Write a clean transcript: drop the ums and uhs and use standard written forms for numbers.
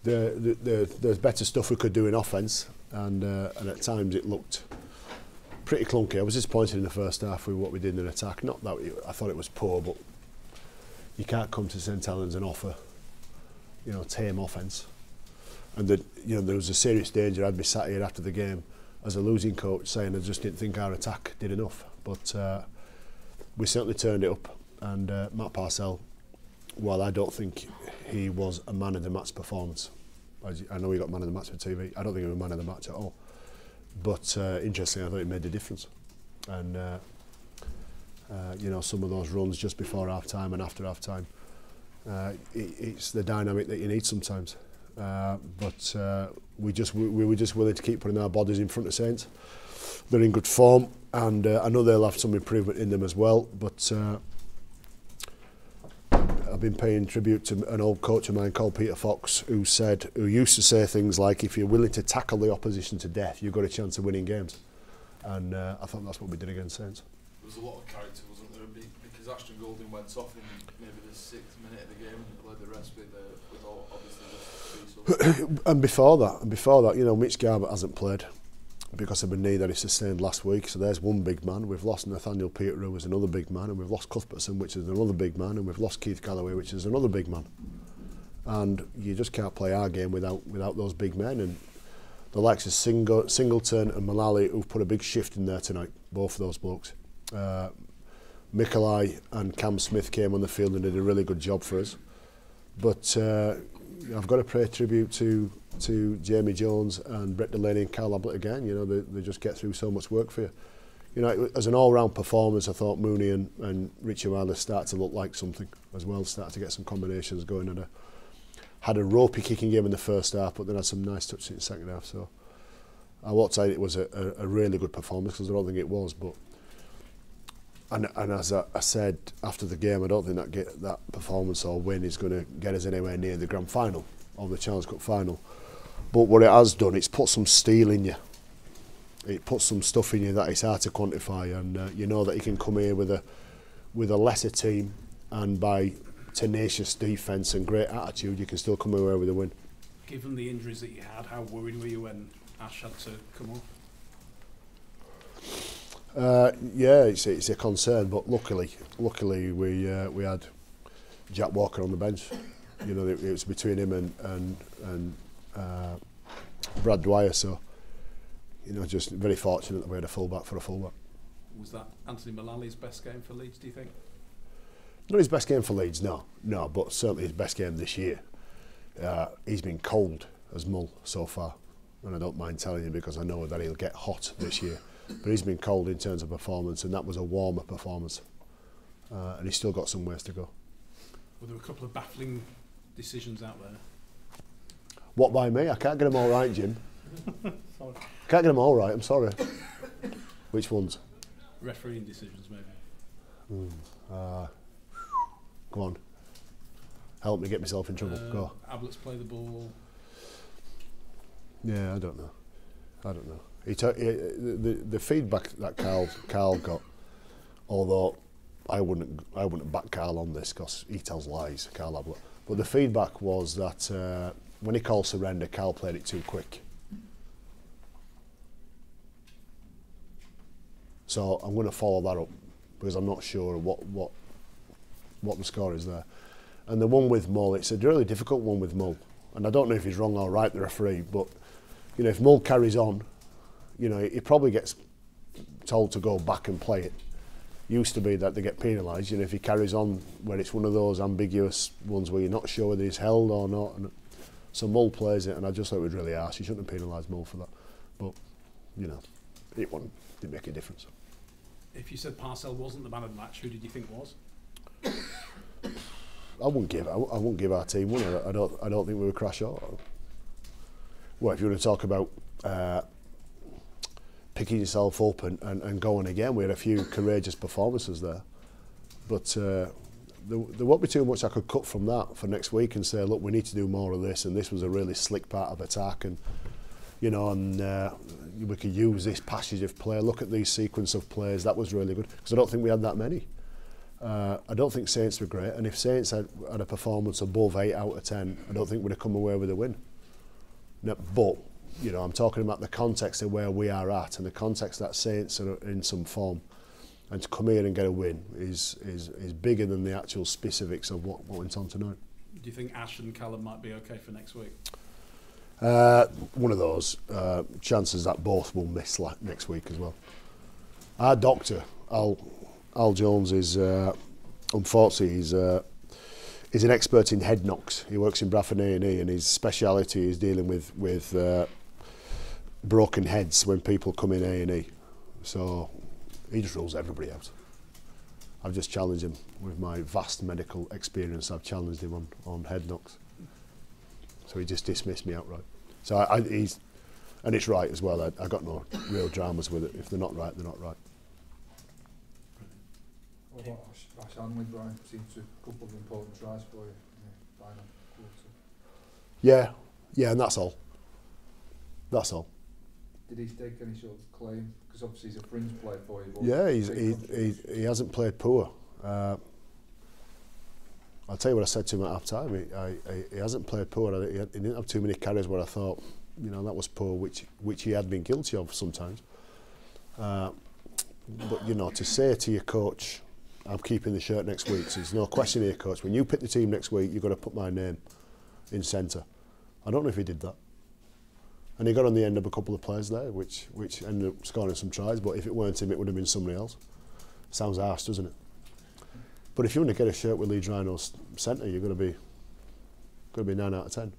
there's better stuff we could do in offence, and at times it looked pretty clunky. I was disappointed in the first half with what we did in attack. Not that I thought it was poor, but you can't come to St Helens and offer, tame offence. And there was a serious danger. I'd be sat here after the game as a losing coach saying I just didn't think our attack did enough. But we certainly turned it up. And Matt Parcell, while I don't think he was a man of the match performance, I know he got man of the match for TV. I don't think he was a man of the match at all. But interestingly, I thought it made a difference. And some of those runs just before half time and after half time, it's the dynamic that you need sometimes. But we were just willing to keep putting our bodies in front of Saints. They're in good form, and I know they'll have some improvement in them as well. But I've been paying tribute to an old coach of mine called Peter Fox, who used to say things like, if you're willing to tackle the opposition to death, you've got a chance of winning games. And I thought that's what we did against Saints. There was a lot of character, wasn't there? Because Ashton Golding went off in maybe the 6th minute of the game and led the rest with all, obviously the 3 subs. And before that, Mitch Garbutt hasn't played because of a knee that he sustained last week. So there's one big man. We've lost Nathaniel Peteru, who is another big man, and we've lost Cuthbertson, which is another big man, and we've lost Keith Galloway, which is another big man. And you just can't play our game without those big men. And the likes of Singleton and Mullally, who've put a big shift in there tonight, both of those blokes. Mikolai and Cam Smith came on the field and did a really good job for us. But I've got to pay tribute to Jamie Jones and Brett Delaney and Carl Ablett again. They just get through so much work for you. As an all-round performance, I thought Mooney and Richie Wilder started to look like something as well, started to get some combinations going, and had a ropey kicking game in the first half, but then had some nice touches in the second half. So I won't say it was a really good performance, because I don't think it was, but and as I said after the game, I don't think that performance or win is going to get us anywhere near the grand final or the Challenge Cup final. But what it has done, it's put some steel in you. It puts some stuff in you that it's hard to quantify, and you know that you can come here with a lesser team, and by tenacious defence and great attitude, you can still come away with a win. Given the injuries that you had, how worried were you when Ash had to come off? Yeah, it's a concern, but luckily we had Jack Walker on the bench. It was between him and Brad Dwyer, so just very fortunate that we had a fullback for a fullback. Was that Anthony Mullally's best game for Leeds, do you think? Not his best game for Leeds, no, but certainly his best game this year. He's been cold as Mull so far, and I don't mind telling you, because I know that he'll get hot this year. But he's been cold in terms of performance, and that was a warmer performance. And he's still got some ways to go. Well, there were a couple of baffling decisions out there. What, by me? I can't get them all right, Jim. Sorry. Can't get them all right, I'm sorry. Which ones? Refereeing decisions, maybe. Go on. Help me get myself in trouble. Go. Ablett's play the ball. Yeah, I don't know. The feedback that Carl got, although I wouldn't back Carl on this because he tells lies, Carl Ablett. But the feedback was that when he called surrender, Carl played it too quick. So I'm going to follow that up, because I'm not sure what the score is there. And the one with Mull, it's a really difficult one with Mull. And I don't know if he's wrong or right, the referee, but if Mull carries on, he probably gets told to go back and play it. Used to be that they get penalised, if he carries on, where it's one of those ambiguous ones where you're not sure whether he's held or not. And so Mull plays it, and I just thought it was really harsh. He shouldn't have penalised Mull for that. But, it didn't make a difference. If you said Parcell wasn't the man of the match, who did you think was? I wouldn't give our team one. I don't think we were crash out. Well, if you want to talk about picking yourself up and going again, we had a few courageous performances there. But there won't be too much I could cut from that for next week and say, look, we need to do more of this, and this was a really slick part of attack, and we could use this passage of play. Look at these sequence of plays. That was really good, because I don't think we had that many. I don't think Saints were great, and if Saints had a performance above 8 out of 10, I don't think we'd have come away with a win. No, but you know, I'm talking about the context of where we are at and the context that Saints are in some form, and to come here and get a win is bigger than the actual specifics of what went on tonight. Do you think Ash and Callum might be okay for next week? One of those chances that both will miss next week as well. Our doctor, Al Jones, is unfortunately he's an expert in head knocks. He works in Bradford A&E, and his speciality is dealing with broken heads when people come in A&E. So he just rules everybody out. I've just challenged him with my vast medical experience. I've challenged him on head knocks. So he just dismissed me outright. So and it's right as well. I got no real dramas with it. If they're not right, they're not right. What about Ash Hanley, Brian? Seems to a couple of important tries for you in the final quarter. Yeah, and that's all. That's all. Did he stake any sort of claim? Because obviously he's a fringe player for you. But Yeah, he hasn't played poor. I'll tell you what I said to him at half time. He hasn't played poor. He didn't have too many carries where I thought, you know, that was poor, which he had been guilty of sometimes. But you know, to say to your coach, I'm keeping the shirt next week. So there's no question here, coach. When you pick the team next week, you've got to put my name in centre. I don't know if he did that. And he got on the end of a couple of players there, which ended up scoring some tries. But if it weren't him, it would have been somebody else. Sounds harsh, doesn't it? But if you want to get a shirt with Leeds Rhinos centre, you're going to be 9 out of 10.